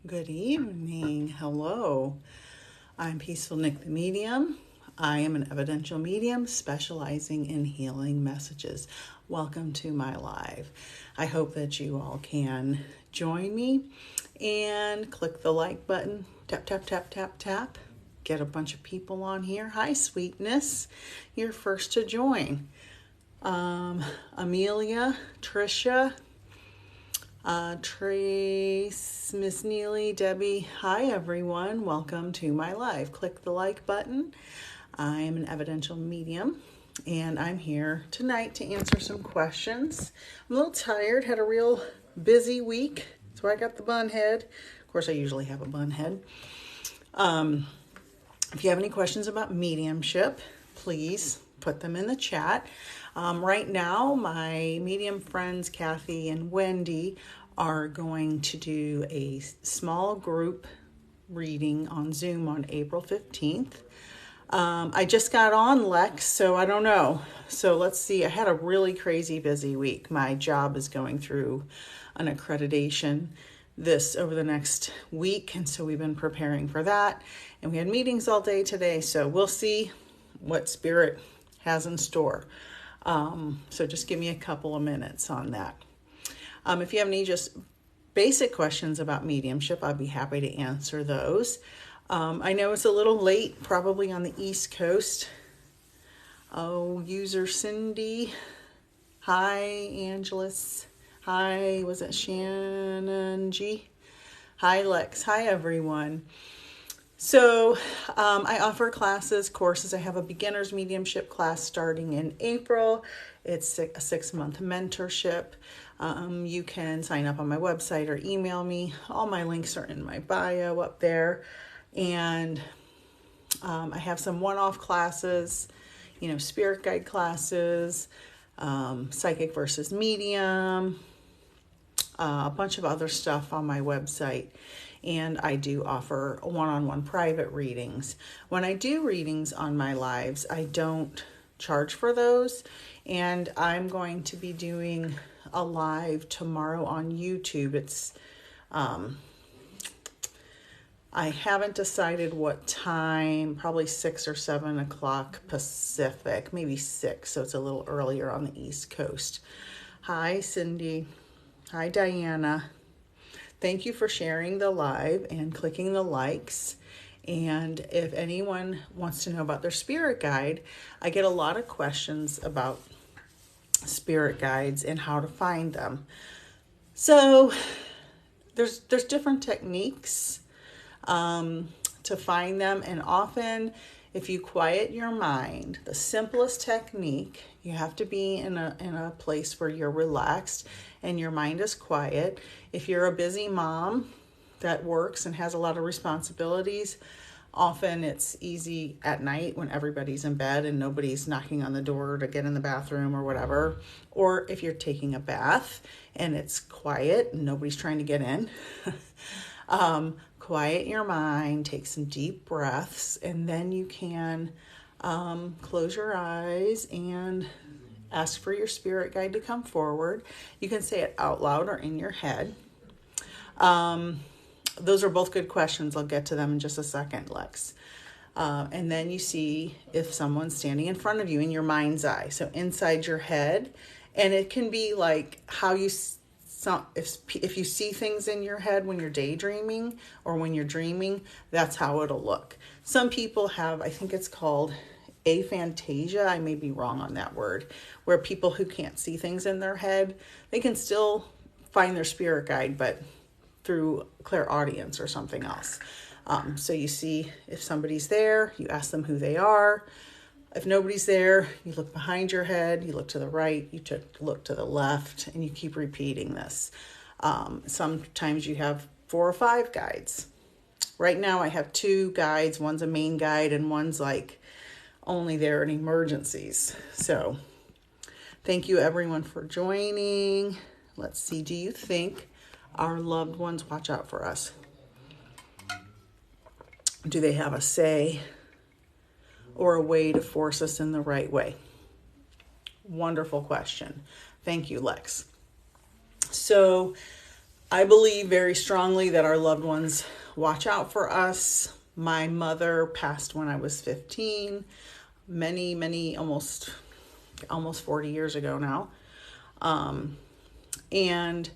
Good evening. Hello. I'm Peaceful Nick the Medium. I am an evidential medium specializing in healing messages. Welcome to my live. I hope that you all can join me and click the like button. Tap, tap, tap, tap, tap. Get a bunch of people on here. Hi, sweetness. You're first to join. Amelia, Trisha, Trace, Miss Neely, Debbie. Hi, everyone. Welcome to my live. Click the like button. I am an evidential medium, and I'm here tonight to answer some questions. I'm a little tired. Had a real busy week, so I got the bun head. Of course, I usually have a bun head. If you have any questions about mediumship, please put them in the chat. Right now, my medium friends, Kathy and Wendy, are going to do a small group reading on Zoom on April 15th. I just got on, Lex, so I don't know. So let's see. I had a really crazy busy week. My job is going through an accreditation over the next week, and so we've been preparing for that. And we had meetings all day today, so we'll see what Spirit has in store. So just give me a couple of minutes on that. If you have any just basic questions about mediumship, I'd be happy to answer those. I know it's a little late, probably on the East Coast. Oh, user Cindy. Hi, Angelus. Hi, was it Shannon G? Hi, Lex. Hi, everyone. So I offer classes, courses. I have a beginner's mediumship class starting in April. It's a 6-month mentorship. You can sign up on my website or email me. All my links are in my bio up there. And I have some one-off classes, spirit guide classes, psychic versus medium, a bunch of other stuff on my website. And I do offer one-on-one private readings. When I do readings on my lives, I don't charge for those. And I'm going to be doing a live tomorrow on YouTube. It's, I haven't decided what time, probably 6 or 7 o'clock Pacific, maybe 6. So it's a little earlier on the East Coast. Hi, Cindy. Hi, Diana. Thank you for sharing the live and clicking the likes. And if anyone wants to know about their spirit guide, I get a lot of questions about spirit guides and how to find them. So there's different techniques to find them. And often if you quiet your mind, the simplest technique, you have to be in a place where you're relaxed and your mind is quiet. If you're a busy mom that works and has a lot of responsibilities, often it's easy at night when everybody's in bed and nobody's knocking on the door to get in the bathroom or whatever. Or if you're taking a bath and it's quiet and nobody's trying to get in. Quiet your mind, take some deep breaths, and then you can close your eyes and ask for your spirit guide to come forward. You can say it out loud or in your head. Those are both good questions. I'll get to them in just a second, Lex. And then you see if someone's standing in front of you in your mind's eye. So inside your head. And it can be like how you... if you see things in your head when you're daydreaming or when you're dreaming, that's how it'll look. Some people have, I think it's called aphantasia. I may be wrong on that word, where people who can't see things in their head, they can still find their spirit guide, but through clairaudience or something else. So you see if somebody's there, you ask them who they are. If nobody's there, you look behind your head, you look to the right, you look to the left, and you keep repeating this. Sometimes you have 4 or 5 guides. Right now I have 2 guides. One's a main guide and one's like only there in emergencies. So thank you everyone for joining. Let's see, do you think our loved ones watch out for us? Do they have a say or a way to force us in the right way? Wonderful question. Thank you, Lex. So I believe very strongly that our loved ones watch out for us. My mother passed when I was 15, many, almost 40 years ago now. And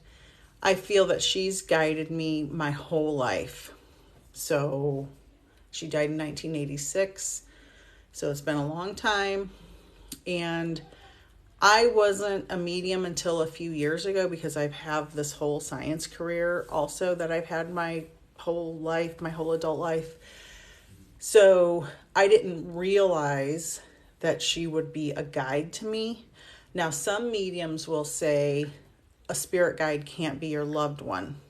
I feel that she's guided me my whole life. So she died in 1986. So it's been a long time. And I wasn't a medium until a few years ago because I have this whole science career also that I've had my whole life, my whole adult life. So I didn't realize that she would be a guide to me. Now, some mediums will say a spirit guide can't be your loved one.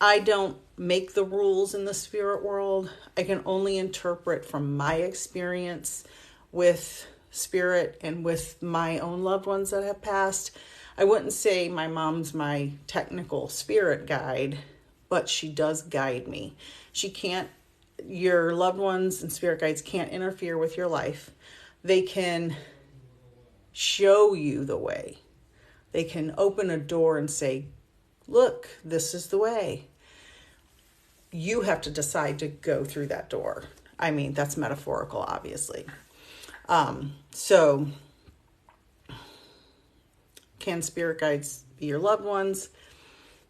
I don't make the rules in the spirit world. I can only interpret from my experience with spirit and with my own loved ones that have passed. I wouldn't say my mom's my technical spirit guide, but she does guide me. Your loved ones and spirit guides can't interfere with your life. They can show you the way. They can open a door and say, look, this is the way. You have to decide to go through that door. I mean, that's metaphorical, obviously. So can spirit guides be your loved ones?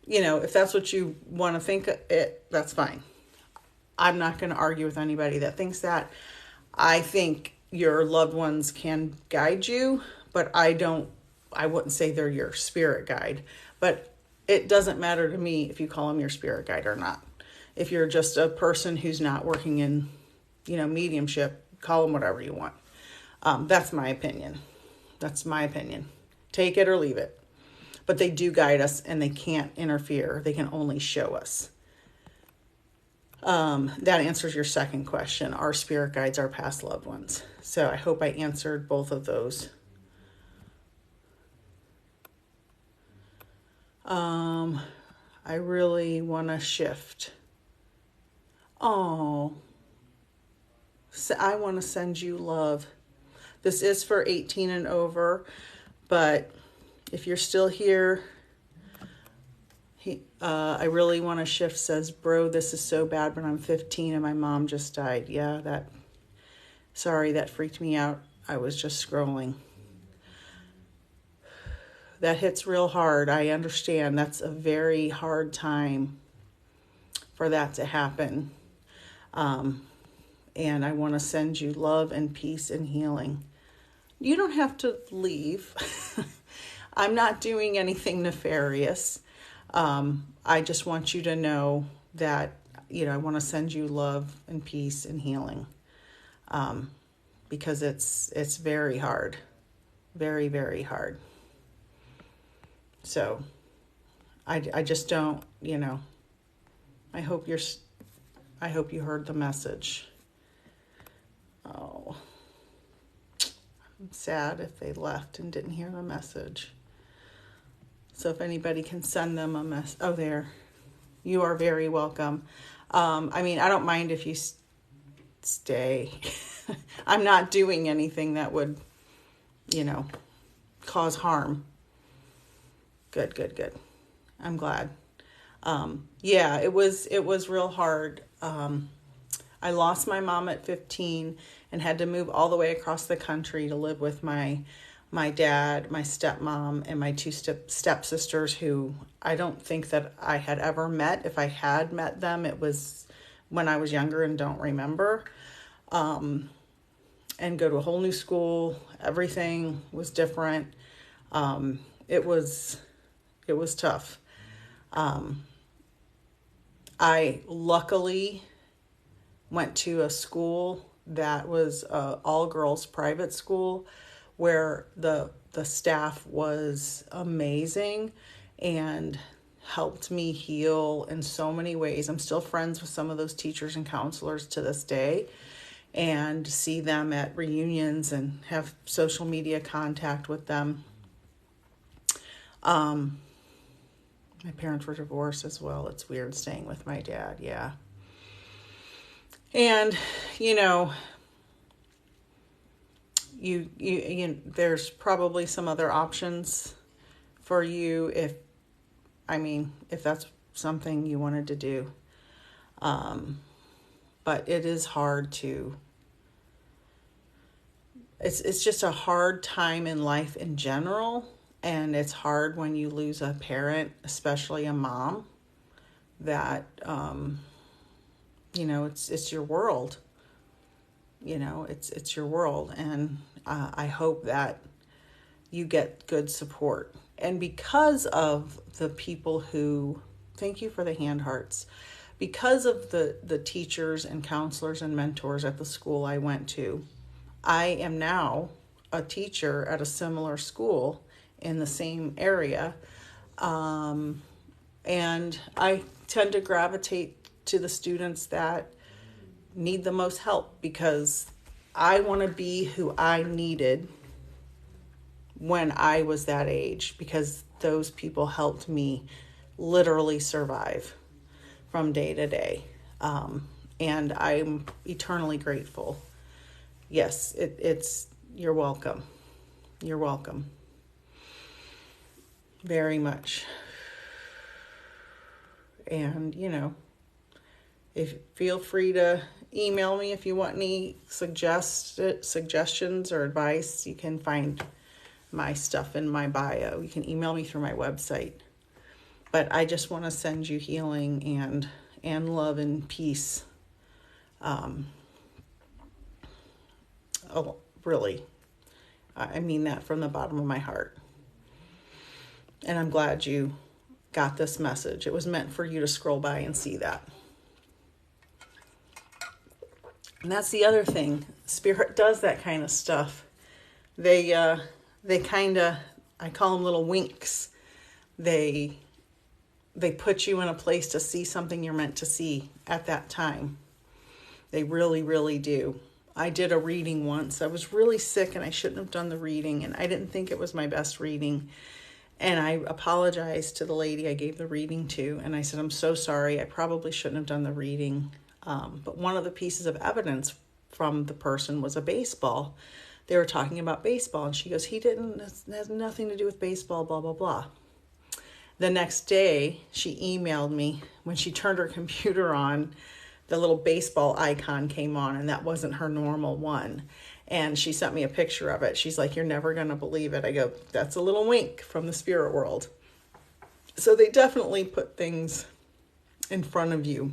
If that's what you want to think it, that's fine. I'm not going to argue with anybody that thinks that. I think your loved ones can guide you, but I wouldn't say they're your spirit guide. But it doesn't matter to me if you call them your spirit guide or not. If you're just a person who's not working in, mediumship, call them whatever you want. That's my opinion. Take it or leave it. But they do guide us and they can't interfere. They can only show us. That answers your second question. Our spirit guides are past loved ones. So I hope I answered both of those. I really want to shift. Oh, so I want to send you love. This is for 18 and over, but if you're still here, I really want to shift says, bro, this is so bad, but I'm 15 and my mom just died. Yeah, sorry, that freaked me out. I was just scrolling. That hits real hard. I understand. That's a very hard time for that to happen. And I want to send you love and peace and healing. You don't have to leave. I'm not doing anything nefarious. I just want you to know that, I want to send you love and peace and healing. Because it's very hard. Very, very hard. So I just don't, I hope you heard the message. Oh, I'm sad if they left and didn't hear the message. So if anybody can send them a message. Oh, there. You are very welcome. I don't mind if you stay. I'm not doing anything that would, cause harm. Good. I'm glad. Yeah, it was real hard. I lost my mom at 15 and had to move all the way across the country to live with my dad, my stepmom, and my two stepsisters who I don't think that I had ever met. If I had met them, it was when I was younger and don't remember. And go to a whole new school. Everything was different. It was tough. I luckily went to a school that was a all-girls private school where the staff was amazing and helped me heal in so many ways. I'm still friends with some of those teachers and counselors to this day and see them at reunions and have social media contact with them. My parents were divorced as well. It's weird staying with my dad. Yeah. And, there's probably some other options for you if I mean, if that's something you wanted to do. But it is hard to, it's just a hard time in life in general. And it's hard when you lose a parent, especially a mom, that, it's your world. It's your world. And I hope that you get good support. And because of the people who, thank you for the hand hearts, because of the teachers and counselors and mentors at the school I went to, I am now a teacher at a similar school in the same area. And I tend to gravitate to the students that need the most help, because I want to be who I needed when I was that age, because those people helped me literally survive from day to day. And I'm eternally grateful. Yes, you're welcome. You're welcome. Very much. And, feel free to email me if you want any suggestions or advice. You can find my stuff in my bio. You can email me through my website. But I just want to send you healing and love and peace. Really. I mean that from the bottom of my heart. And I'm glad you got this message. It was meant for you to scroll by and see that. And that's the other thing. Spirit does that kind of stuff. They kind of, I call them little winks. They put you in a place to see something you're meant to see at that time. They really, really do. I did a reading once. I was really sick and I shouldn't have done the reading, and I didn't think it was my best reading. And I apologized to the lady I gave the reading to, and I said, I'm so sorry. I probably shouldn't have done the reading. But one of the pieces of evidence from the person was a baseball. They were talking about baseball, and she goes, it has nothing to do with baseball, blah, blah, blah. The next day, she emailed me. When she turned her computer on, the little baseball icon came on, and that wasn't her normal one. And she sent me a picture of it. She's like, you're never going to believe it. I go, that's a little wink from the spirit world. So they definitely put things in front of you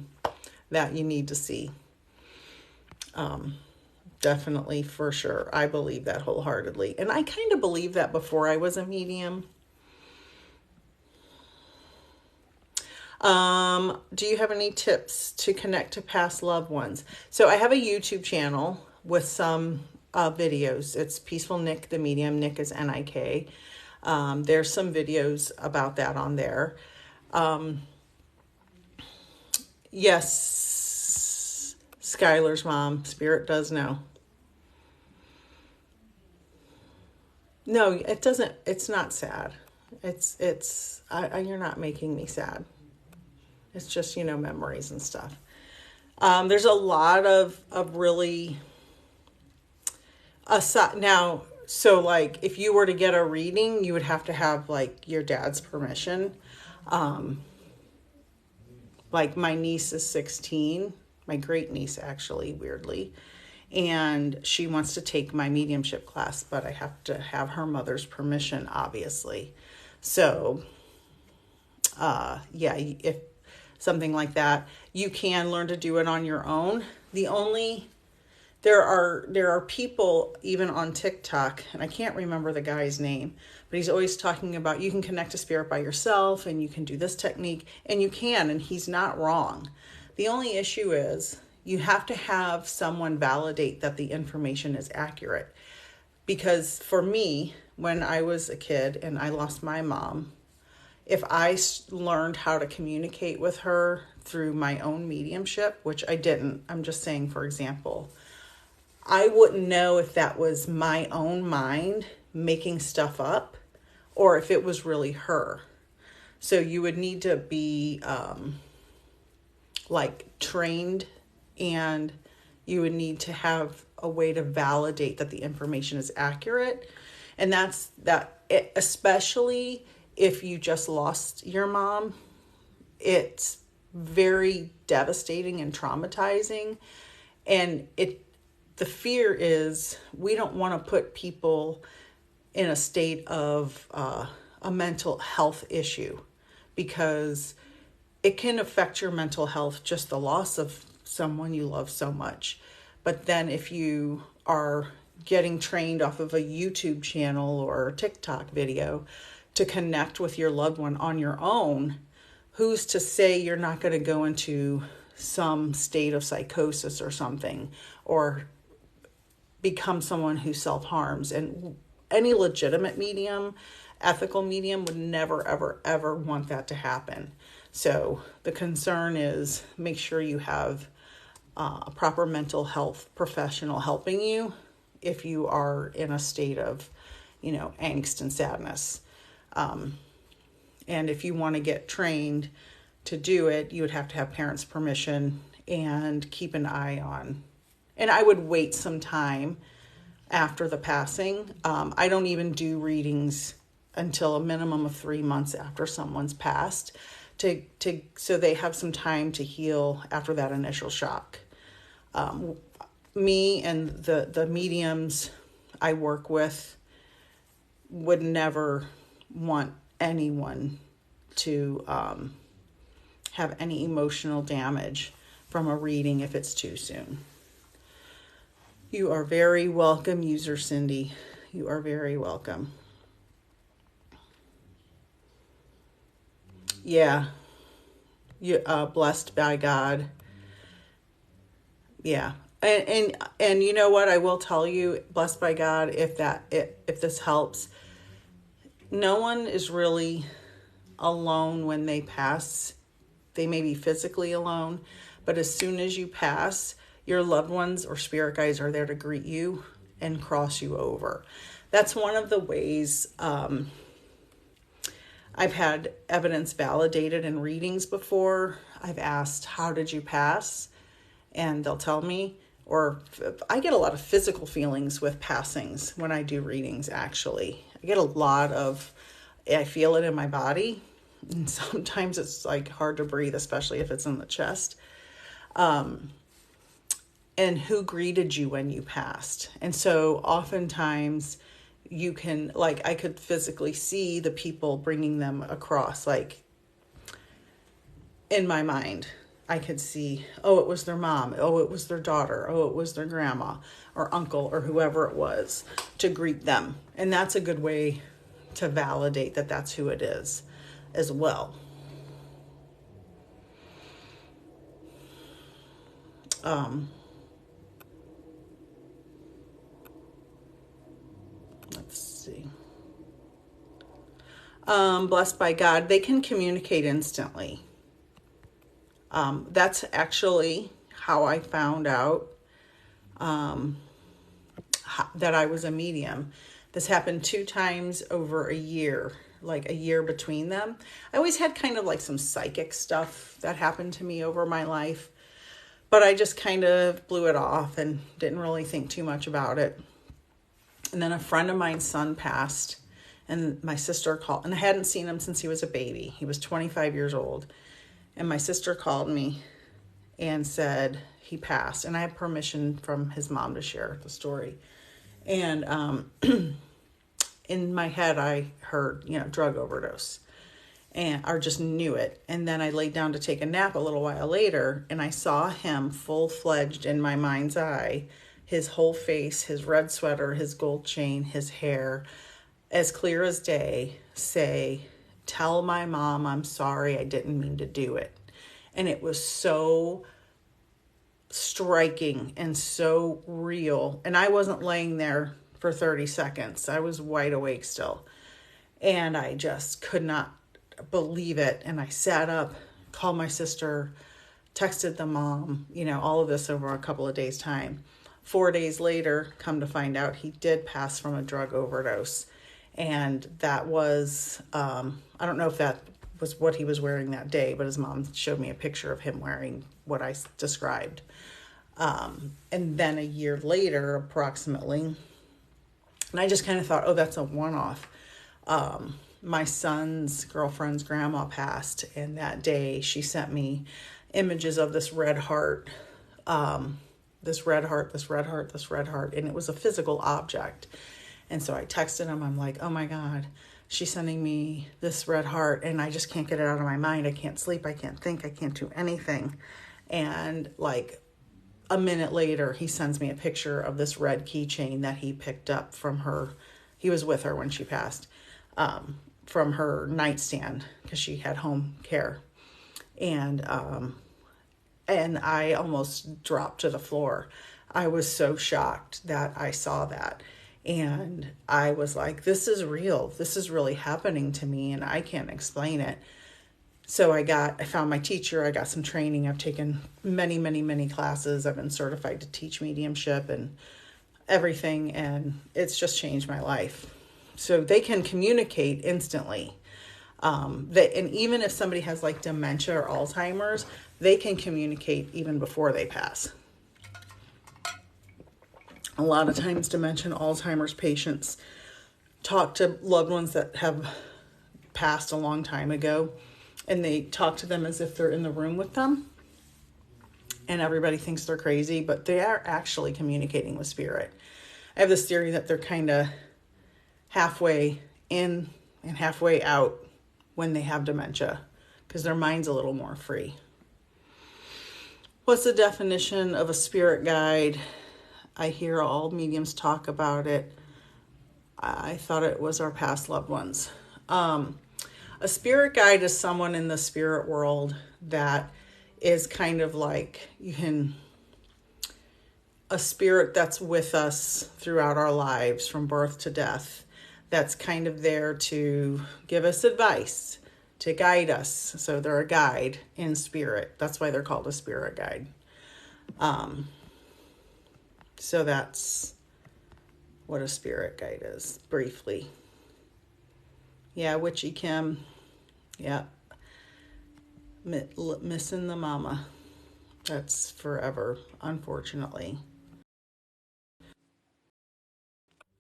that you need to see. Definitely, for sure. I believe that wholeheartedly. And I kind of believed that before I was a medium. Do you have any tips to connect to past loved ones? So I have a YouTube channel with some videos. It's Peaceful Nick the Medium. Nick is N-I-K. There's some videos about that on there. Yes, Skylar's mom, Spirit does know. No, it doesn't. It's not sad. You're not making me sad. It's just, memories and stuff. There's a lot of really, now, so like if you were to get a reading, you would have to have like your dad's permission. Like my niece is 16, my great niece actually, weirdly, and she wants to take my mediumship class, but I have to have her mother's permission, obviously. So, if something like that, you can learn to do it on your own. There are people even on TikTok, and I can't remember the guy's name, but he's always talking about you can connect to spirit by yourself and you can do this technique, and you can, and he's not wrong. The only issue is you have to have someone validate that the information is accurate. Because for me, when I was a kid and I lost my mom, if I learned how to communicate with her through my own mediumship, which I didn't, I'm just saying, for example, I wouldn't know if that was my own mind making stuff up or if it was really her. So you would need to be trained, and you would need to have a way to validate that the information is accurate. And especially if you just lost your mom, it's very devastating and traumatizing. And the fear is we don't want to put people in a state of a mental health issue, because it can affect your mental health, just the loss of someone you love so much. But then if you are getting trained off of a YouTube channel or a TikTok video to connect with your loved one on your own, who's to say you're not going to go into some state of psychosis or something, or become someone who self-harms? And any legitimate medium, ethical medium, would never, ever, ever want that to happen. So the concern is make sure you have a proper mental health professional helping you if you are in a state of, angst and sadness. And if you want to get trained to do it, you would have to have parents' permission and keep an eye on. And I would wait some time after the passing. I don't even do readings until a minimum of 3 months after someone's passed, so they have some time to heal after that initial shock. Me and the mediums I work with would never want anyone to have any emotional damage from a reading if it's too soon. You are very welcome, user Cindy. You are very welcome. Yeah. You blessed by God. Yeah. And you know what? I will tell you, blessed by God, if this helps, no one is really alone when they pass. They may be physically alone, but as soon as you pass, your loved ones or spirit guides are there to greet you and cross you over. That's one of the ways I've had evidence validated in readings before. I've asked, how did you pass? And they'll tell me. Or I get a lot of physical feelings with passings when I do readings, actually. I get I feel it in my body. And sometimes it's like hard to breathe, especially if it's in the chest. And who greeted you when you passed? And so oftentimes you can, I could physically see the people bringing them across, in my mind. I could see, oh, it was their mom, oh, it was their daughter, oh, it was their grandma or uncle or whoever it was to greet them. And that's a good way to validate that that's who it is as well. Let's see. Blessed by God, they can communicate instantly. That's actually how I found out that I was a medium. This happened 2 times over a year, a year between them. I always had kind of some psychic stuff that happened to me over my life, but I just kind of blew it off and didn't really think too much about it. And then a friend of mine's son passed, and my sister called, and I hadn't seen him since he was a baby. He was 25 years old. And my sister called me and said he passed. And I had permission from his mom to share the story. And in my head, I heard, drug overdose. Or just knew it. And then I laid down to take a nap a little while later, and I saw him full-fledged in my mind's eye. His whole face, his red sweater, his gold chain, his hair, as clear as day, say, "Tell my mom I'm sorry, I didn't mean to do it." And it was so striking and so real. And I wasn't laying there for 30 seconds. I was wide awake still. And I just could not believe it. And I sat up, called my sister, texted the mom, all of this over a couple of days' time. 4 days later, come to find out, he did pass from a drug overdose. And that was, I don't know if that was what he was wearing that day, but his mom showed me a picture of him wearing what I described. And then a year later, approximately, and I just kind of thought, oh, that's a one-off. my son's girlfriend's grandma passed, and that day she sent me images of this red heart, this red heart, this red heart, this red heart, and it was a physical object. And so I texted him. I'm like, oh my God, she's sending me this red heart, and I just can't get it out of my mind. I can't sleep. I can't think. I can't do anything. And like a minute later, he sends me a picture of this red keychain that he picked up from her. He was with her when she passed, from her nightstand, because she had home care. And I almost dropped to the floor. I was so shocked that I saw that. And I was like, this is real. This is really happening to me, and I can't explain it. So I found my teacher. I got some training. I've taken many, many, many classes. I've been certified to teach mediumship and everything. And it's just changed my life. So they can communicate instantly. And even if somebody has like dementia or Alzheimer's, they can communicate even before they pass. A lot of times dementia and Alzheimer's patients talk to loved ones that have passed a long time ago, and they talk to them as if they're in the room with them. And everybody thinks they're crazy, but they are actually communicating with spirit. I have this theory that they're kind of halfway in and halfway out when they have dementia, because their mind's a little more free. What's the definition of a spirit guide? I hear all mediums talk about it. I thought it was our past loved ones. A spirit guide is someone in the spirit world that is kind of like a spirit that's with us throughout our lives from birth to death. That's kind of there to give us advice, to guide us. So they're a guide in spirit. That's why they're called a spirit guide. So that's what a spirit guide is, briefly. Yeah, Witchy Kim. Yeah. Missing the mama. That's forever, unfortunately.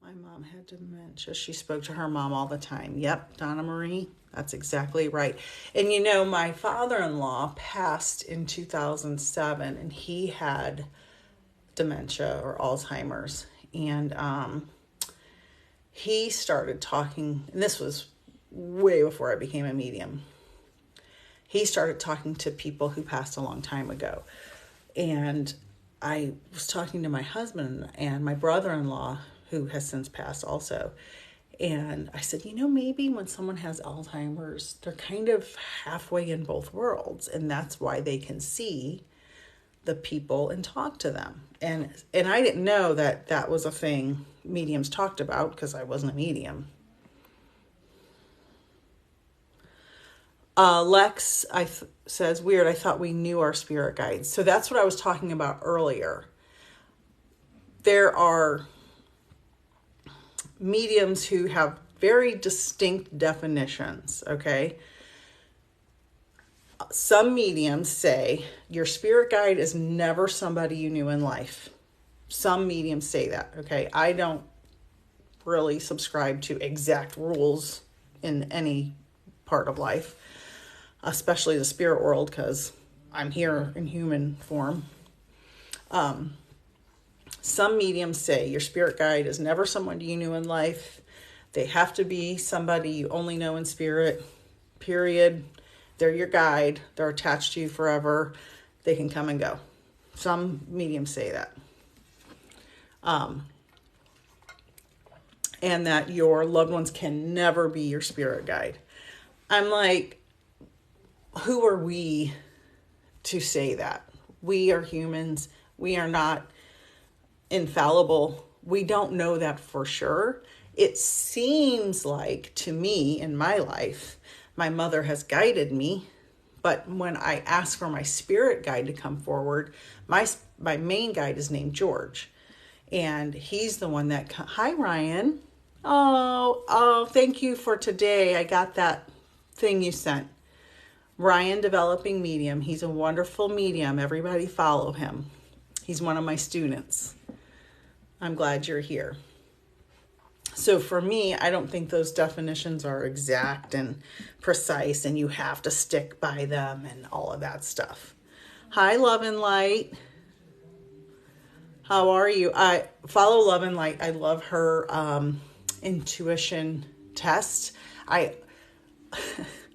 My mom had dementia. She spoke to her mom all the time. Yep, Donna Marie, that's exactly right. And you know, my father-in-law passed in 2007, and he had dementia or Alzheimer's. And he started talking, and this was way before I became a medium. He started talking to people who passed a long time ago. And I was talking to my husband and my brother-in-law, who has since passed also. And I said, you know, maybe when someone has Alzheimer's, they're kind of halfway in both worlds. And that's why they can see the people and talk to them. And I didn't know that that was a thing mediums talked about, because I wasn't a medium. Lex says, weird, I thought we knew our spirit guides. So that's what I was talking about earlier. There are mediums who have very distinct definitions, okay? Some mediums say your spirit guide is never somebody you knew in life. Some mediums say that, okay? I don't really subscribe to exact rules in any part of life, especially the spirit world, because I'm here in human form. Some mediums say your spirit guide is never someone you knew in life. They have to be somebody you only know in spirit, period. They're your guide. They're attached to you forever. They can come and go. Some mediums say that. And that your loved ones can never be your spirit guide. I'm like, who are we to say that? We are humans. We are not infallible. We don't know that for sure. It seems like to me in my life, my mother has guided me, but when I ask for my spirit guide to come forward, my main guide is named George, and he's the one that, hi Ryan. Oh, thank you for today. I got that thing you sent. Ryan, Developing Medium. He's a wonderful medium. Everybody follow him. He's one of my students. I'm glad you're here. So for me, I don't think those definitions are exact and precise and you have to stick by them and all of that stuff. Hi, Love and Light. How are you? I follow Love and Light. I love her intuition test. I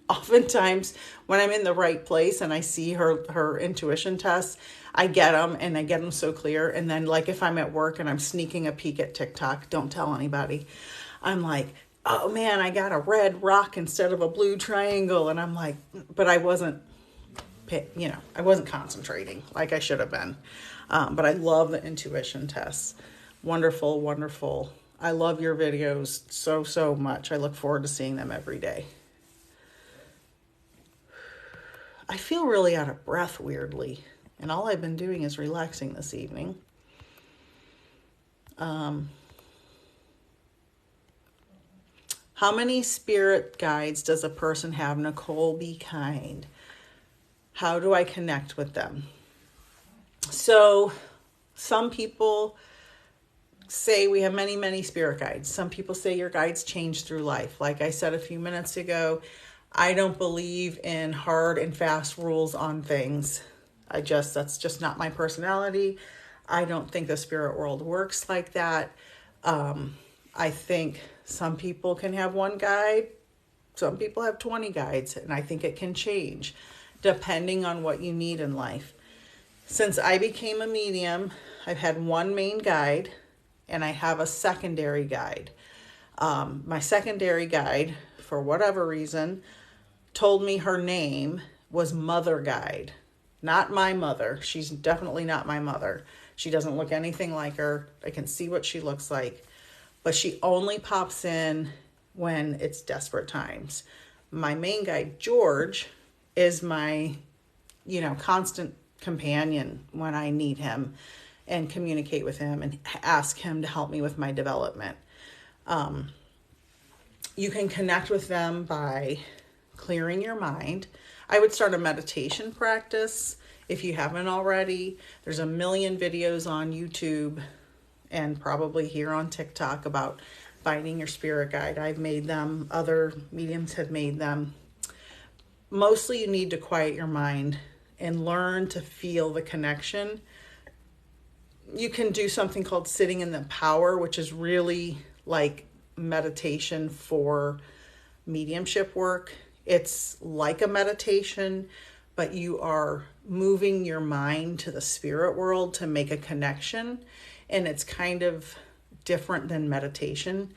oftentimes when I'm in the right place and I see her intuition tests, I get them and I get them so clear. And then like if I'm at work and I'm sneaking a peek at TikTok, don't tell anybody. I'm like, oh man, I got a red rock instead of a blue triangle. And I'm like, but I wasn't concentrating like I should have been. But I love the intuition tests. Wonderful, wonderful. I love your videos so, so much. I look forward to seeing them every day. I feel really out of breath weirdly. And all I've been doing is relaxing this evening. How many spirit guides does a person have? Nicole, be kind. How do I connect with them? So some people say we have many, many spirit guides. Some people say your guides change through life. Like I said a few minutes ago, I don't believe in hard and fast rules on things. That's just not my personality. I don't think the spirit world works like that. I think some people can have one guide. Some people have 20 guides, and I think it can change depending on what you need in life. Since I became a medium, I've had one main guide and I have a secondary guide. My secondary guide, for whatever reason, told me her name was Mother Guide. Not my mother. She's definitely not my mother. She doesn't look anything like her. I can see what she looks like. But she only pops in when it's desperate times. My main guide, George, is my, constant companion when I need him and communicate with him and ask him to help me with my development. You can connect with them by clearing your mind. I would start a meditation practice if you haven't already. There's a million videos on YouTube and probably here on TikTok about finding your spirit guide. I've made them. Other mediums have made them. Mostly you need to quiet your mind and learn to feel the connection. You can do something called sitting in the power, which is really like meditation for mediumship work. It's like a meditation, but you are moving your mind to the spirit world to make a connection. And it's kind of different than meditation.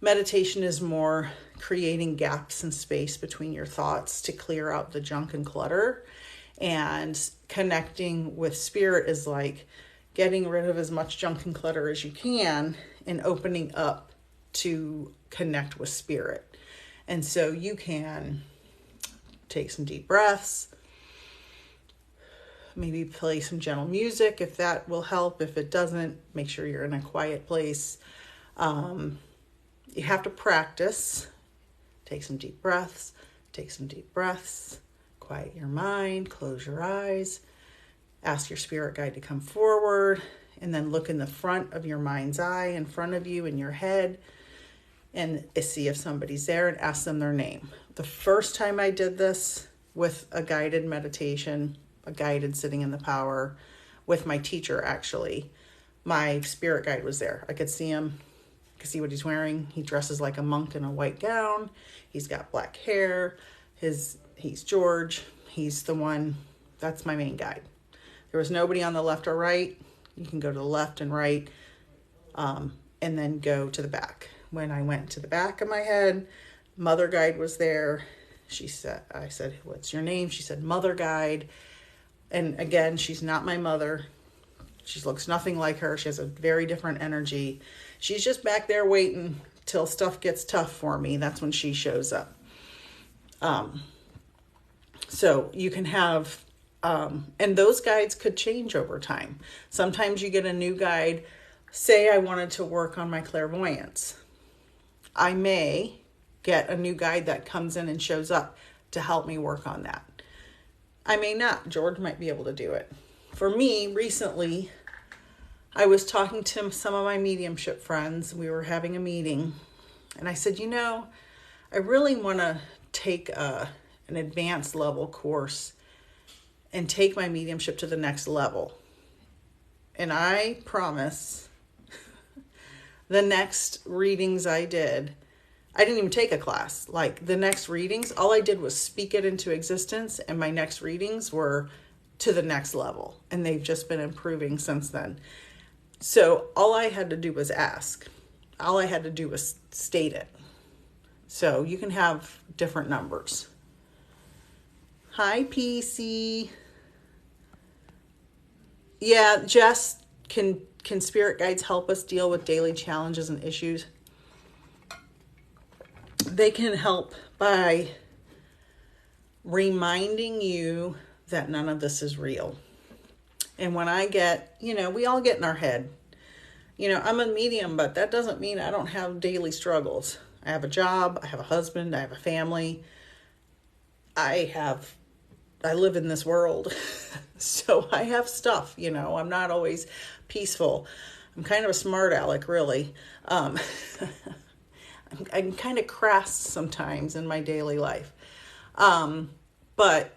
Meditation is more creating gaps in space between your thoughts to clear out the junk and clutter. And connecting with spirit is like getting rid of as much junk and clutter as you can and opening up to connect with spirit. And so you can take some deep breaths, maybe play some gentle music if that will help. If it doesn't, make sure you're in a quiet place. You have to practice. Take some deep breaths, quiet your mind, close your eyes, ask your spirit guide to come forward, and then look in the front of your mind's eye in front of you in your head and see if somebody's there and ask them their name. The first time I did this with a guided meditation, a guided sitting in the power with my teacher, actually, my spirit guide was there. I could see him, I could see what he's wearing. He dresses like a monk in a white gown. He's got black hair. He's George. He's the one, that's my main guide. There was nobody on the left or right. You can go to the left and right, and then go to the back. When I went to the back of my head, Mother Guide was there. I said, what's your name? She said, Mother Guide. And again, she's not my mother. She looks nothing like her. She has a very different energy. She's just back there waiting till stuff gets tough for me. That's when she shows up. So you can have, and those guides could change over time. Sometimes you get a new guide. Say I wanted to work on my clairvoyance. I may get a new guide that comes in and shows up to help me work on that. I may not. George might be able to do it. For me, recently, I was talking to some of my mediumship friends. We were having a meeting, and I said, I really want to take an advanced level course and take my mediumship to the next level. And I promise the next readings I didn't even take a class. Like the next readings, all I did was speak it into existence, and my next readings were to the next level. And they've just been improving since then. So all I had to do was ask. All I had to do was state it. So you can have different numbers. Hi, PC. Yeah, Jess, can spirit guides help us deal with daily challenges and issues? They can help by reminding you that none of this is real. And when I get, we all get in our head. I'm a medium, but that doesn't mean I don't have daily struggles. I have a job, I have a husband, I have a family. I live in this world. So I have stuff, I'm not always peaceful. I'm kind of a smart aleck, really. I'm kind of crass sometimes in my daily life. But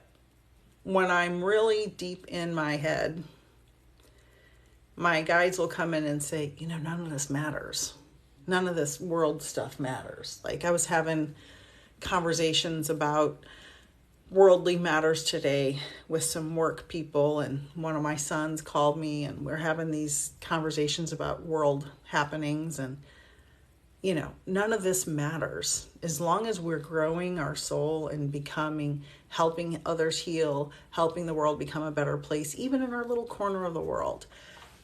when I'm really deep in my head, my guides will come in and say, none of this matters. None of this world stuff matters. Like I was having conversations about worldly matters today with some work people, and one of my sons called me, and we're having these conversations about world happenings, and none of this matters as long as we're growing our soul and helping others heal, helping the world become a better place, even in our little corner of the world.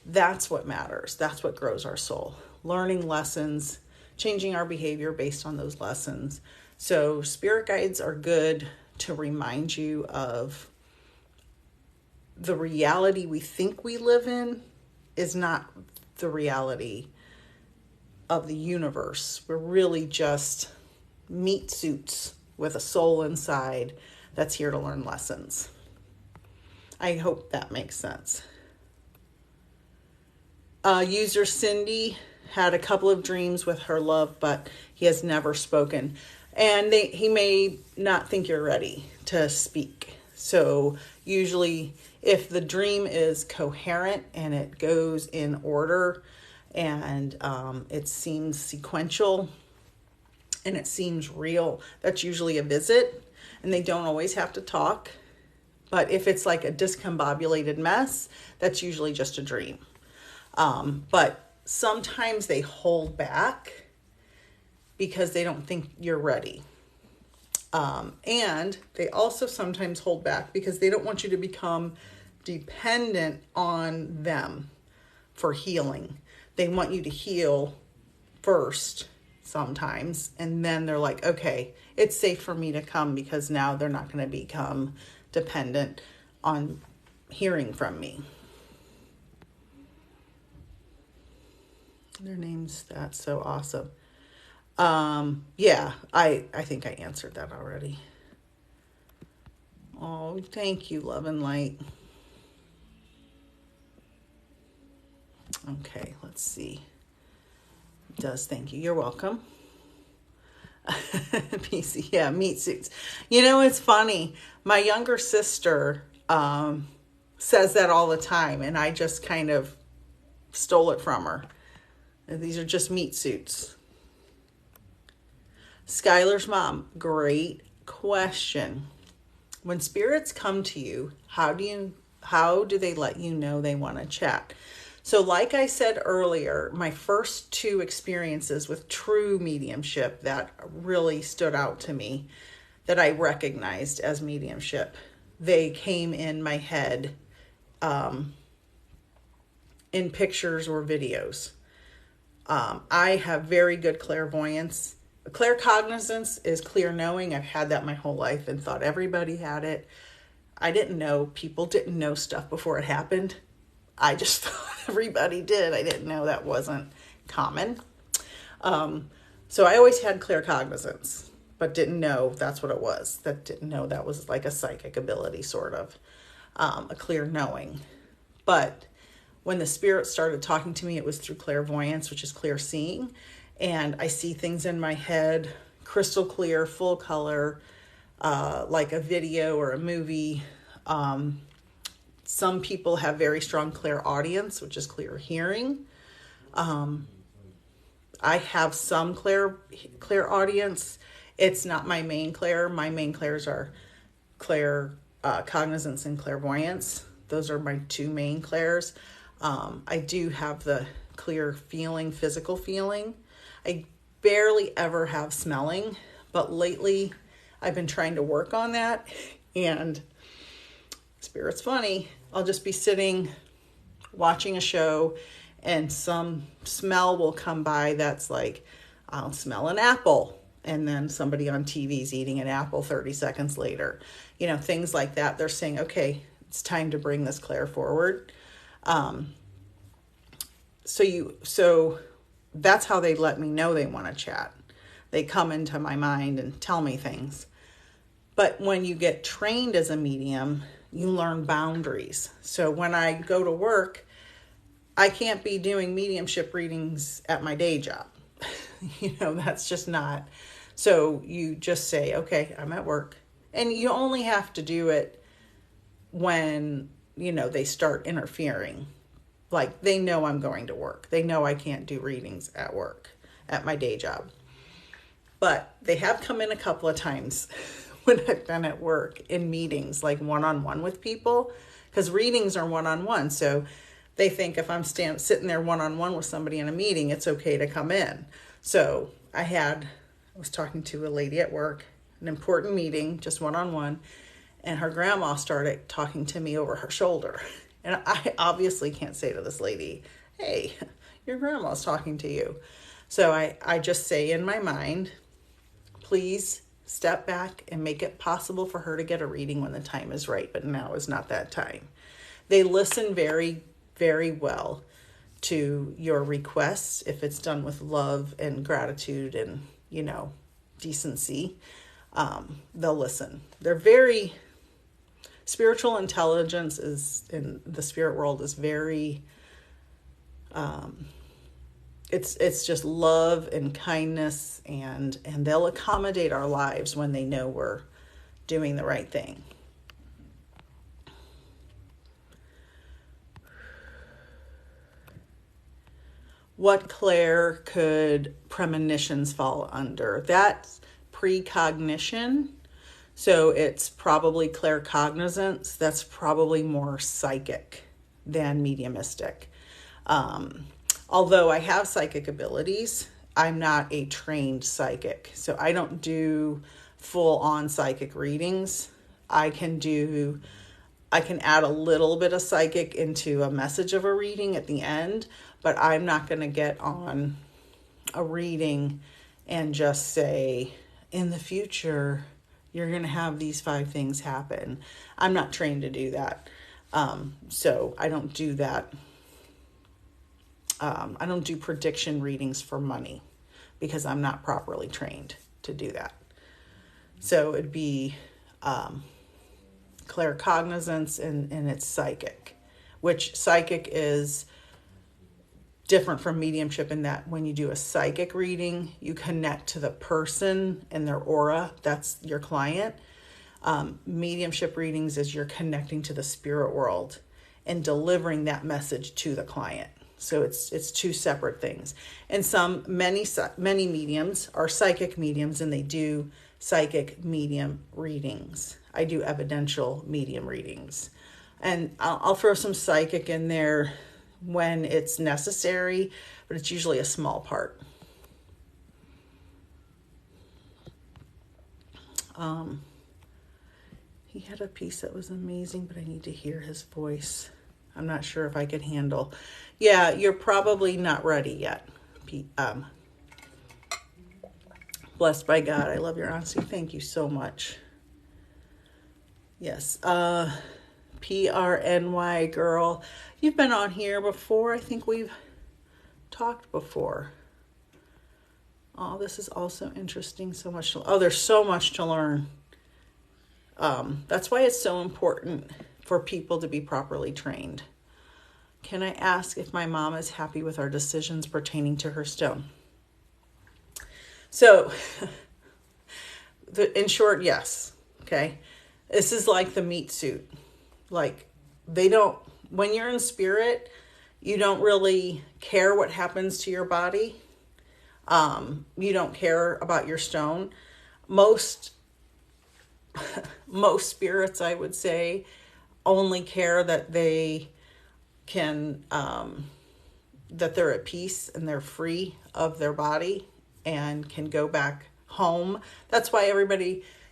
That's what matters. That's what grows our soul. Learning lessons, changing our behavior based on those lessons. So spirit guides are good to remind you of the reality we think we live in is not the reality of the universe. We're really just meat suits with a soul inside that's here to learn lessons. I hope that makes sense. User Cindy had a couple of dreams with her love, but he has never spoken. And he may not think you're ready to speak. So usually if the dream is coherent and it goes in order and it seems sequential and it seems real, that's usually a visit. And they don't always have to talk. But if it's like a discombobulated mess, that's usually just a dream. But sometimes they hold back because they don't think you're ready. And they also sometimes hold back because they don't want you to become dependent on them for healing. They want you to heal first sometimes, and then they're like, okay, it's safe for me to come because now they're not going to become dependent on hearing from me. Their names, that's so awesome. Yeah, I think I answered that already. Oh, thank you, love and light. Okay, let's see. It does, thank you. You're welcome. PC, yeah, meat suits. It's funny. My younger sister says that all the time, and I just kind of stole it from her. These are just meat suits. Skylar's mom, great question. When spirits come to you, how do they let you know they want to chat? So like I said earlier, my first two experiences with true mediumship that really stood out to me, that I recognized as mediumship, they came in my head in pictures or videos. I have very good clairvoyance. Claircognizance is clear knowing. I've had that my whole life and thought everybody had it. I didn't know people didn't know stuff before it happened. I just thought everybody did. I didn't know that wasn't common. So I always had claircognizance, but didn't know that's what it was. Didn't know that was like a psychic ability, sort of, a clear knowing. But when the spirit started talking to me, it was through clairvoyance, which is clear seeing. And I see things in my head, crystal clear, full color, like a video or a movie. Some people have very strong clairaudience, which is clear hearing. I have some clairaudience. It's not my main clair. My main clairs are cognizance and clairvoyance. Those are my two main clairs. I do have the clear feeling, physical feeling. I barely ever have smelling, but lately I've been trying to work on that. And Spirit's funny. I'll just be sitting watching a show and some smell will come by that's like, I'll smell an apple. And then somebody on TV is eating an apple 30 seconds later. You know, things like that. They're saying, okay, it's time to bring this clair forward. So that's how they let me know they want to chat. They come into my mind and tell me things. But when you get trained as a medium, you learn boundaries. So when I go to work, I can't be doing mediumship readings at my day job. You know, that's just not. So you just say, okay, I'm at work. And you only have to do it when, you know, they start interfering. Like they know I'm going to work. They know I can't do readings at work, at my day job. But they have come in a couple of times when I've been at work in meetings, like one-on-one with people, because readings are one-on-one. So they think if I'm sitting there one-on-one with somebody in a meeting, it's okay to come in. So I was talking to a lady at work, an important meeting, just one-on-one, and her grandma started talking to me over her shoulder. And I obviously can't say to this lady, hey, your grandma's talking to you. So I just say in my mind, please step back and make it possible for her to get a reading when the time is right, but now is not that time. They listen very, very well to your requests if it's done with love and gratitude and, you know, decency. They'll listen. They're very, spiritual intelligence is in the spirit world is very, it's just love and kindness, and they'll accommodate our lives when they know we're doing the right thing. What clair could premonitions fall under? That's precognition. So it's probably claircognizance. That's probably more psychic than mediumistic. Although I have psychic abilities, I'm not a trained psychic. So I don't do full-on psychic readings. I can add a little bit of psychic into a message of a reading at the end, but I'm not going to get on a reading and just say, in the future, you're going to have these 5 things happen. I'm not trained to do that. So I don't do that. I don't do prediction readings for money because I'm not properly trained to do that. So it'd be claircognizance and it's psychic, which psychic is different from mediumship in that when you do a psychic reading, you connect to the person and their aura. That's your client. Mediumship readings is you're connecting to the spirit world and delivering that message to the client. So it's 2 separate things. And many mediums are psychic mediums and they do psychic medium readings. I do evidential medium readings. And I'll throw some psychic in there when it's necessary, but it's usually a small part. He had a piece that was amazing, but I need to hear his voice. I'm not sure if I could handle. Yeah, you're probably not ready yet. Blessed by God. I love your honesty. Thank you so much. Yes. PRNY girl. You've been on here before. I think we've talked before. Oh, this is also interesting. There's so much to learn. That's why it's so important for people to be properly trained. Can I ask if my mom is happy with our decisions pertaining to her stone? So, in short, yes. Okay. This is like the meat suit. Like, when you're in spirit, you don't really care what happens to your body. You don't care about your stone. Most spirits, I would say, only care that they can, that they're at peace and they're free of their body and can go back home. That's why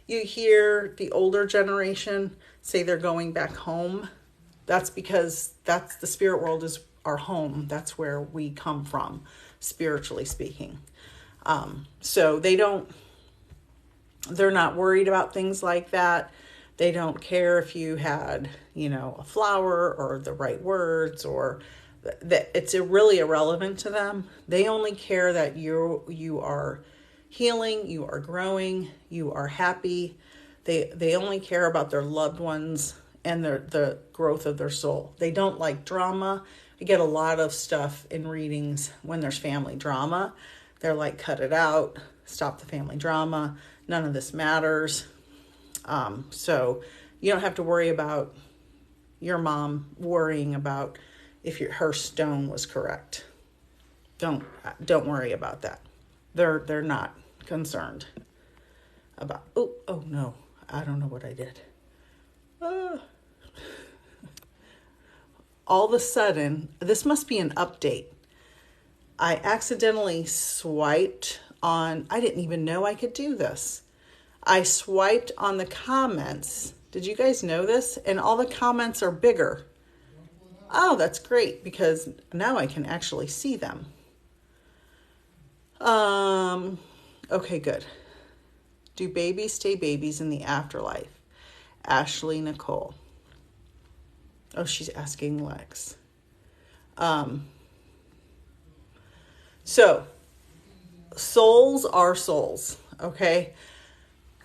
you hear the older generation say they're going back home. That's because that's the spirit world is our home. That's where we come from, spiritually speaking. So they're not worried about things like that. They don't care if you had, a flower or the right words, or that it's really irrelevant to them. They only care that you are healing, you are growing, you are happy. They only care about their loved ones and the growth of their soul. They don't like drama. I get a lot of stuff in readings when there's family drama. They're like, cut it out, stop the family drama. None of this matters. So you don't have to worry about your mom worrying about if her stone was correct. Don't worry about that. They're not concerned about. Oh no, I don't know what I did. All of a sudden, this must be an update. I accidentally swiped on, I didn't even know I could do this. I swiped on the comments. Did you guys know this? And all the comments are bigger. Oh, that's great, because now I can actually see them. Okay, good. Do babies stay babies in the afterlife? Ashley Nicole. Oh, she's asking Lex. So, souls are souls, okay?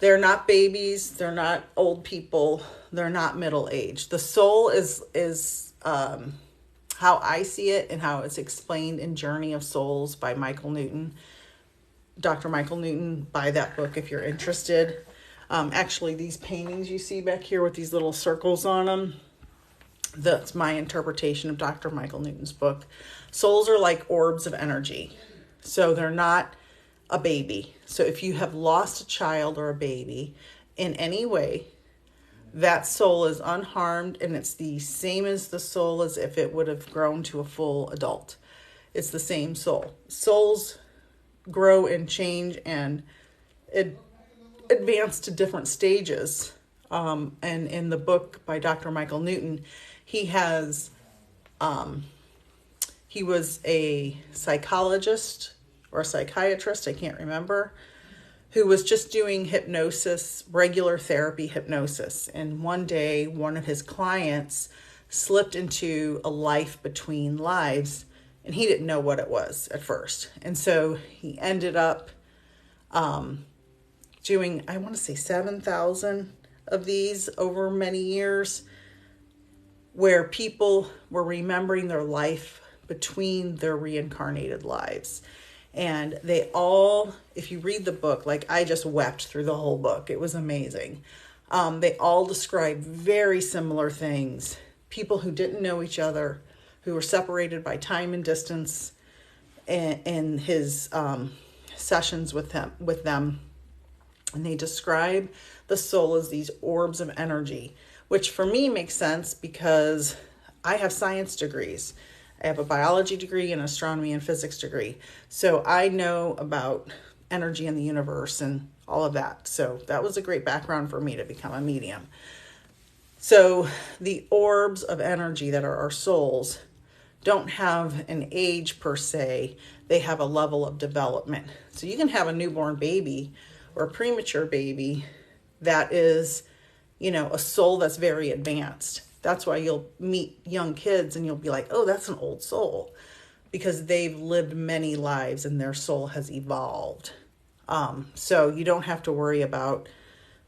They're not babies. They're not old people. They're not middle-aged. The soul is how I see it and how it's explained in Journey of Souls by Michael Newton. Dr. Michael Newton, buy that book if you're interested. Actually, these paintings you see back here with these little circles on them, that's my interpretation of Dr. Michael Newton's book. Souls are like orbs of energy. So they're not a baby. So if you have lost a child or a baby in any way, that soul is unharmed, and it's the same as the soul as if it would have grown to a full adult. It's the same soul. Souls grow and change and advance to different stages. And in the book by Dr. Michael Newton, he was a psychologist or a psychiatrist, I can't remember, who was just doing hypnosis, regular therapy hypnosis. And one day, one of his clients slipped into a life between lives, and he didn't know what it was at first. And so he ended up doing, I want to say 7,000 of these over many years, where people were remembering their life between their reincarnated lives. And they all, if you read the book, like I just wept through the whole book. It was amazing. They all describe very similar things. People who didn't know each other, who were separated by time and distance, in his sessions with them. And they describe the soul as these orbs of energy, which for me makes sense because I have science degrees. I have a biology degree and astronomy and physics degree. So I know about energy in the universe and all of that. So that was a great background for me to become a medium. So the orbs of energy that are our souls don't have an age per se. They have a level of development. So you can have a newborn baby or a premature baby that is, a soul that's very advanced. That's why you'll meet young kids and you'll be like, oh, that's an old soul, because they've lived many lives and their soul has evolved. So you don't have to worry about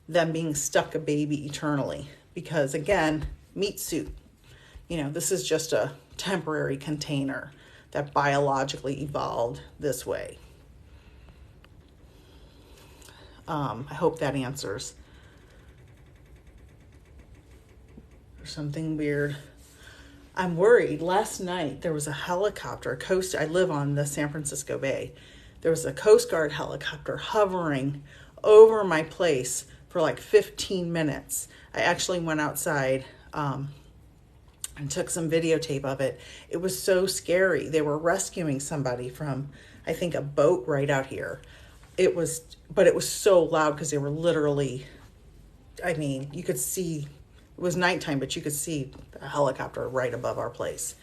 them being stuck a baby eternally, because again, meat suit. you know, this is just a temporary container that biologically evolved this way. I hope that answers. There's something weird. I'm worried. Last night there was a helicopter, I live on the San Francisco Bay. There was a Coast Guard helicopter hovering over my place for like 15 minutes. I actually went outside and took some videotape of it. It was so scary. They were rescuing somebody from, I think, a boat right out here. But it was so loud because they were literally, I mean, you could see, it was nighttime, but you could see a helicopter right above our place.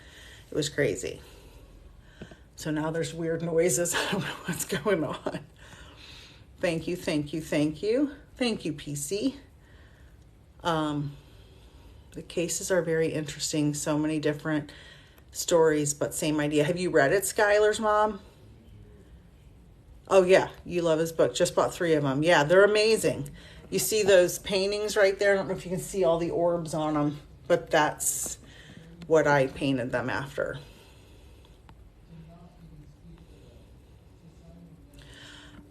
It was crazy. So now there's weird noises. I don't know what's going on. Thank you, thank you, thank you. Thank you, PC. The cases are very interesting. So many different stories, but same idea. Have you read it, Skylar's mom? Oh yeah, you love his book. Just bought 3 of them. Yeah, they're amazing. You see those paintings right there? I don't know if you can see all the orbs on them, but that's what I painted them after.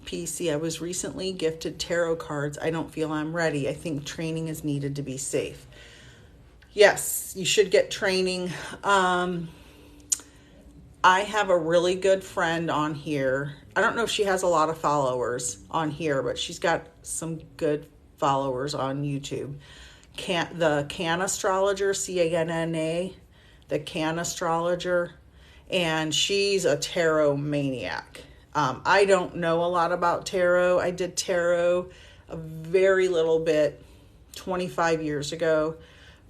PC, I was recently gifted tarot cards. I don't feel I'm ready. I think training is needed to be safe. Yes, you should get training. I have a really good friend on here. I don't know if she has a lot of followers on here, but she's got some good followers on YouTube. The Can Astrologer, C-A-N-N-A, the Can Astrologer, and she's a tarot maniac. I don't know a lot about tarot. I did tarot a very little bit 25 years ago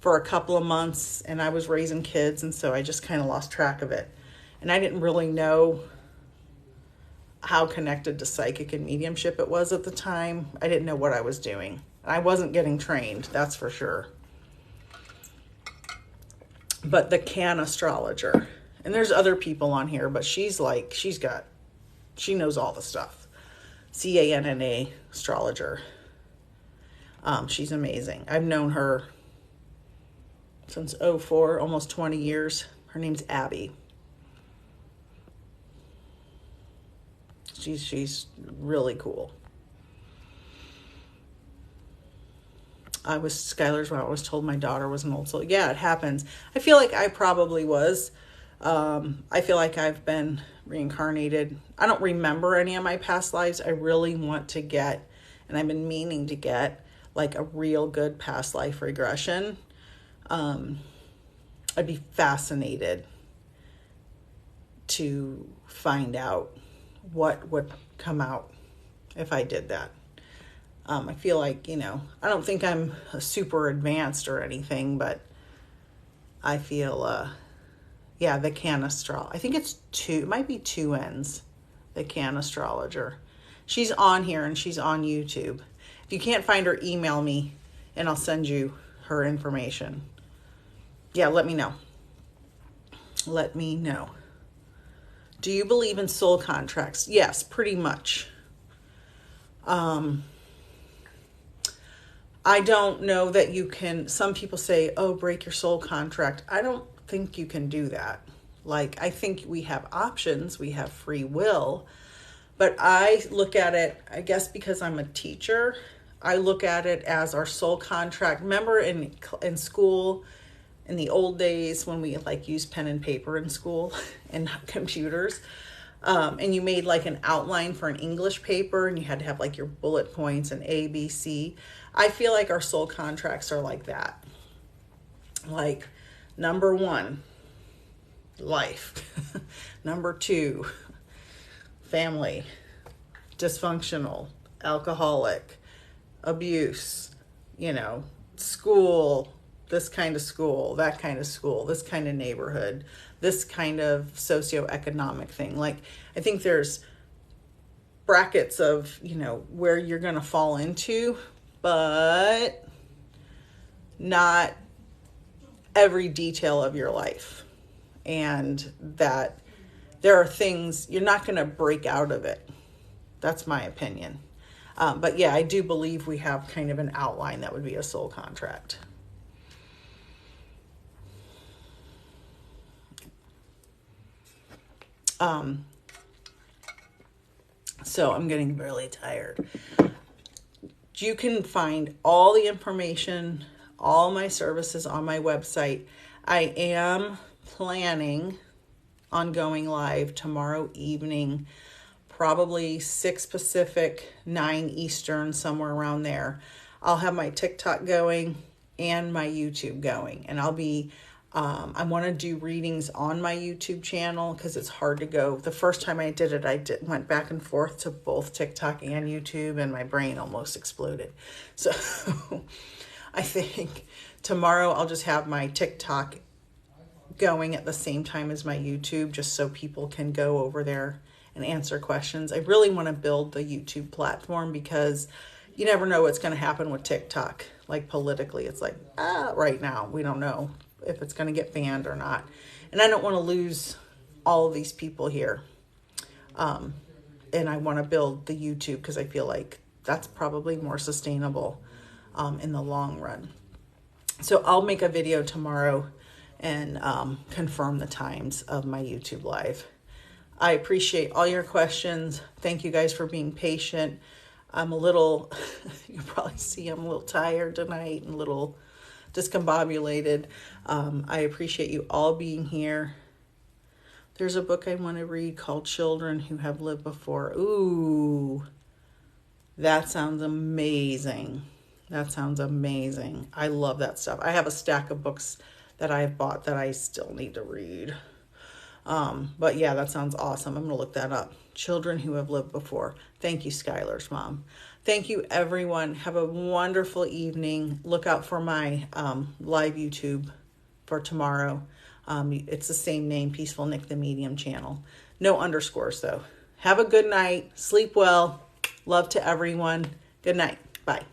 for a couple of months, and I was raising kids, and so I just kind of lost track of it. And I didn't really know how connected to psychic and mediumship it was at the time. I didn't know what I was doing. I wasn't getting trained, that's for sure. But the Can Astrologer, and there's other people on here, but she knows all the stuff. C-A-N-N-A astrologer. She's amazing. I've known her since 2004, almost 20 years. Her name's Abby. She's really cool. Skylar's when I was told my daughter was an old soul. Yeah, it happens. I feel like I probably was. I feel like I've been reincarnated. I don't remember any of my past lives. I really want to get, and I've been meaning to get, like a real good past life regression. I'd be fascinated to find out what would come out if I did that. I feel like, I don't think I'm super advanced or anything, but I feel, the Can Astrologer. I think it might be 2 N's, the Can Astrologer. She's on here and she's on YouTube. If you can't find her, email me and I'll send you her information. Yeah, let me know. Let me know. Do you believe in soul contracts? Yes, pretty much. I don't know that you can, some people say, oh, break your soul contract. I don't think you can do that. Like, I think we have options, we have free will, but I look at it, I guess because I'm a teacher, I look at it as our soul contract. Remember in school, in the old days when we used pen and paper in school and computers, and you made like an outline for an English paper and you had to have like your bullet points and A, B, C. I feel like our soul contracts are like that. Like, number 1, life. Number 2, family, dysfunctional, alcoholic, abuse, school, this kind of school, that kind of school, this kind of neighborhood, this kind of socioeconomic thing. Like, I think there's brackets of, where you're going to fall into, but not every detail of your life. And that there are things, you're not going to break out of it. That's my opinion. But yeah, I do believe we have kind of an outline that would be a soul contract. So I'm getting really tired. You can find all the information, all my services on my website. I am planning on going live tomorrow evening, probably 6 Pacific, 9 Eastern, somewhere around there. I'll have my TikTok going and my YouTube going, and I'll be I want to do readings on my YouTube channel because it's hard to go. The first time I did it, went back and forth to both TikTok and YouTube, and my brain almost exploded. So I think tomorrow I'll just have my TikTok going at the same time as my YouTube, just so people can go over there and answer questions. I really want to build the YouTube platform because you never know what's going to happen with TikTok. Like politically, it's like, right now, we don't know if it's going to get banned or not. And I don't want to lose all of these people here. And I want to build the YouTube because I feel like that's probably more sustainable in the long run. So I'll make a video tomorrow and confirm the times of my YouTube live. I appreciate all your questions. Thank you guys for being patient. I'm a little, you probably see I'm a little tired tonight and a little discombobulated. I appreciate you all being here. There's a book I want to read called Children Who Have Lived Before. Ooh, that sounds amazing. That sounds amazing. I love that stuff. I have a stack of books that I've bought that I still need to read. But yeah, that sounds awesome. I'm going to look that up. Children Who Have Lived Before. Thank you, Skylar's mom. Thank you, everyone. Have a wonderful evening. Look out for my live YouTube for tomorrow. It's the same name, Peaceful Nick the Medium channel. No underscores, though. Have a good night. Sleep well. Love to everyone. Good night. Bye.